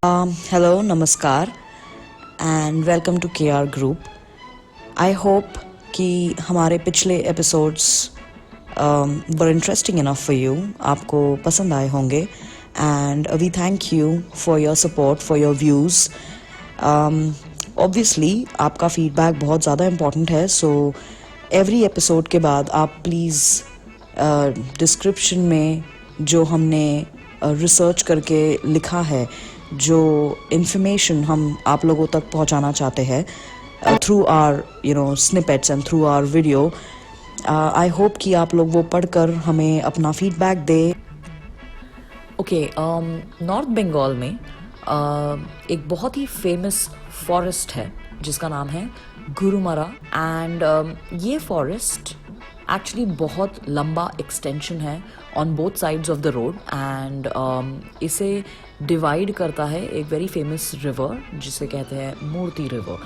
Hello, Namaskar, and welcome to KR Group. I hope कि हमारे पिछले episodes were interesting enough for you. आपको पसंद आए होंगे and we thank you for your support, for your views. Obviously, आपका feedback बहुत ज़्यादा important है, so every episode के बाद आप please description में जो हमने रिसर्च करके लिखा है, जो इन्फॉर्मेशन हम आप लोगों तक पहुंचाना चाहते हैं through our snippets and through our video, I hope कि आप लोग वो पढ़कर हमें अपना फीडबैक दे। ओके, नॉर्थ बंगाल में एक बहुत ही फेमस फॉरेस्ट है जिसका नाम है गुरुमारा एंड ये फॉरेस्ट एक्चुअली बहुत लंबा एक्सटेंशन है on both sides of the road and इसे डिवाइड करता है एक वेरी फेमस रिवर जिसे कहते हैं Murti river.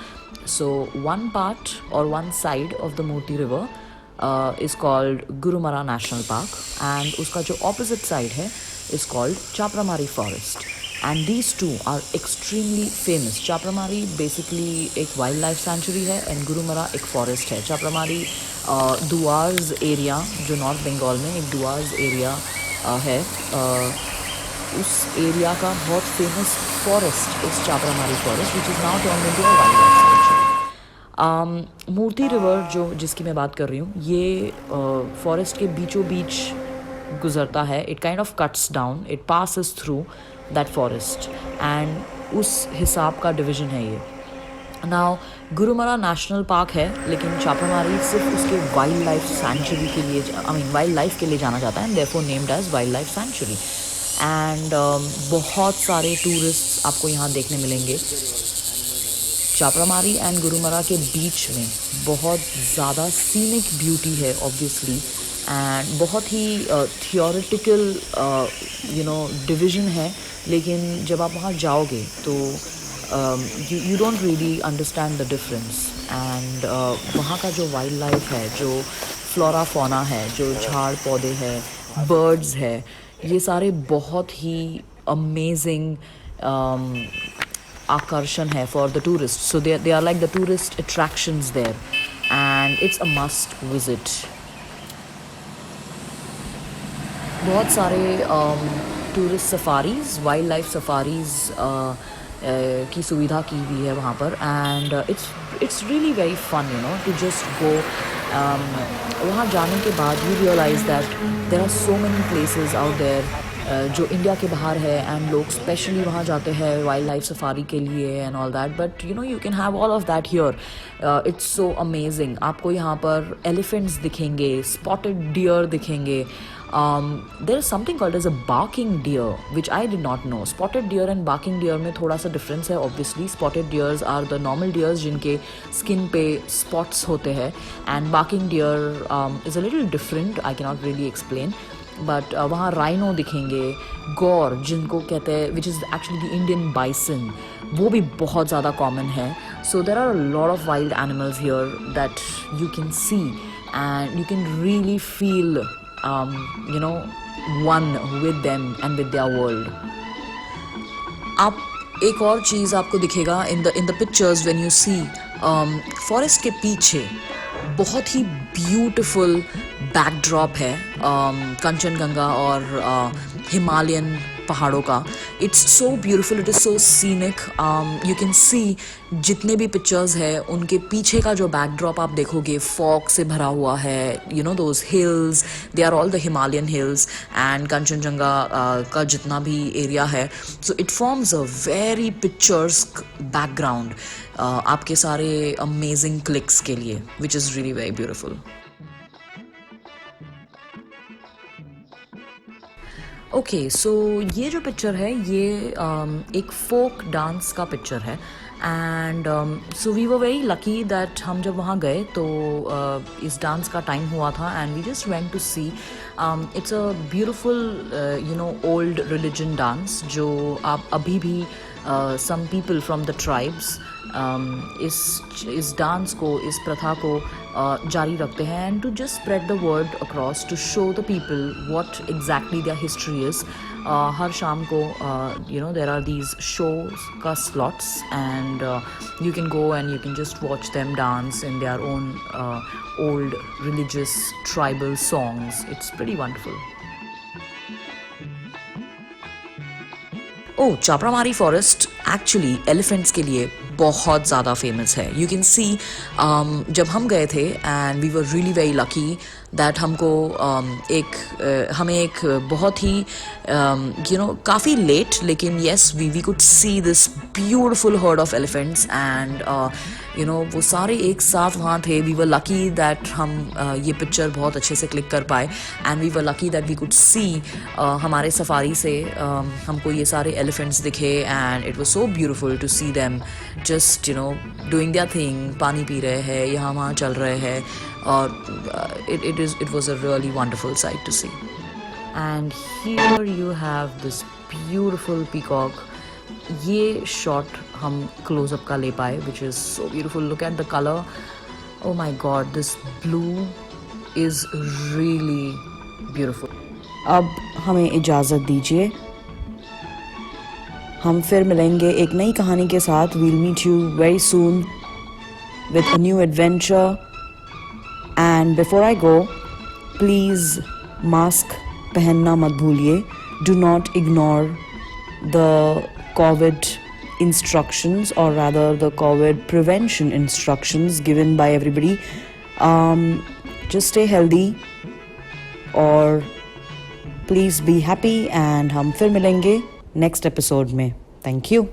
So one part और one side of the Murti river is called Gorumara national park and उसका जो ऑपोजिट साइड है is called Chapramari forest. And these two are extremely famous. Chapramari basically एक वाइल्ड लाइफ सेंचुरी है and Gorumara एक forest है. चापरामारी Dooars area जो north Bengal में एक दुआर्स एरिया है, उस एरिया का बहुत फेमस फॉरेस्ट इस Chapramari forest which is now turned into a wild life sanctuary. Murti river जो जिसकी मैं बात कर रही हूँ ये फॉरेस्ट के बीचों बीच गुजरता है. It kind of cuts down, it passes through that forest and उस हिसाब का डिवीज़न है ये. नाउ गुरुमारा नेशनल पार्क है लेकिन चापरामारी सिर्फ उसके वाइल्ड लाइफ सेंचुरी के लिए वाइल्ड लाइफ के लिए जाना जाता है and therefore named as wild life sanctuary. And बहुत सारे टूरिस्ट्स आपको यहाँ देखने मिलेंगे. चापरामारी एंड गुरुमारा के बीच में बहुत ज़्यादा सीनिक ब्यूटी है ऑब्वियसली एंड बहुत ही थियोरेटिकल डिवीज़न है, लेकिन जब आप वहाँ जाओगे तो you don't really understand the difference. And वहाँ का जो वाइल्ड लाइफ है, जो फ्लोरा फौना है, जो झाड़ पौधे हैं, बर्ड्स है, ये सारे बहुत ही अमेजिंग आकर्षण है for the tourist. So they are like the tourist attractions there and it's a must visit. बहुत सारे tourist safaris, wild life safaris की सुविधा की हुई है वहाँ पर and it's really very fun to just go. वहाँ जाने के बाद you realize that there are so many places out there जो इंडिया के बाहर है एंड लोग स्पेशली वहाँ जाते हैं वाइल्ड लाइफ सफारी के लिए and all that, but you can have all of that here. It's so amazing. आपको यहाँ पर एलिफेंट्स दिखेंगे, स्पॉटेड डियर दिखेंगे. There is something called as a barking deer, which I did not know. Spotted deer and barking deer में थोड़ा सा difference है obviously. Spotted deers are the normal deers जिनके skin पे spots होते हैं and barking deer is a little different. I cannot really explain. But वहाँ rhino दिखेंगे, गौर जिनको कहते हैं which is actually the Indian bison, वो भी बहुत ज़्यादा common है. So there are a lot of wild animals here that you can see and you can really feel one with them and with their world. आप एक और चीज़ आपको दिखेगा in the pictures when you see forest के पीछे बहुत ही beautiful backdrop है कंचनजंगा और हिमालयन पहाड़ों का. It's so beautiful, it is so scenic. You can see जितने भी पिक्चर्स है उनके पीछे का जो बैकड्रॉप आप देखोगे फॉग से भरा हुआ है. Those hills, they are all the Himalayan hills and Kanchenjunga का जितना भी एरिया है. So it forms a very picturesque background आपके सारे अमेजिंग क्लिक्स के लिए, which is really very beautiful. Okay, so ये जो पिक्चर है ये एक फोक डांस का पिक्चर है and so we were very lucky that हम जब वहाँ गए तो इस डांस का टाइम हुआ था and we just went to see. It's a beautiful old religion dance जो आप अभी भी some people from the tribes इस डांस को, इस प्रथा को जारी रखते हैं, and to just spread the word across to show the people what exactly their history is. हर शाम को देर आर दीज शोज का slots, and you can go and you can just watch them dance in their own old religious tribal songs. It's pretty wonderful. Oh, Chapramari Forest actually elephants के लिए बहुत ज़्यादा famous है. You can see जब हम गए थे and we were really very lucky that हमको हमें एक बहुत ही काफ़ी लेट, लेकिन yes we could see this beautiful herd of elephants and वो सारे एक साथ वहाँ थे. We were lucky that हम ये पिक्चर बहुत अच्छे से क्लिक कर पाए, and we were lucky that we could see हमारे सफारी से हमको ये सारे elephants दिखे, and it was so beautiful to see them just doing their thing. पानी पी रहे हैं, यहाँ वहाँ चल रहे हैं, और it was a really wonderful sight to see. And here you have this beautiful peacock. ये shot हम close-up का ले पाए, which is so beautiful. Look at the color. Oh my God, this blue is really beautiful. अब हमें इजाज़त दीजिए, हम फिर मिलेंगे एक नई कहानी के साथ. We'll meet you very soon with a new adventure. And before I go, please mask पहनना मत भूलिए. Do not ignore the COVID instructions, or rather the COVID prevention instructions given by everybody. Just stay healthy, or please be happy, and हम फिर मिलेंगे next episode में. Thank you.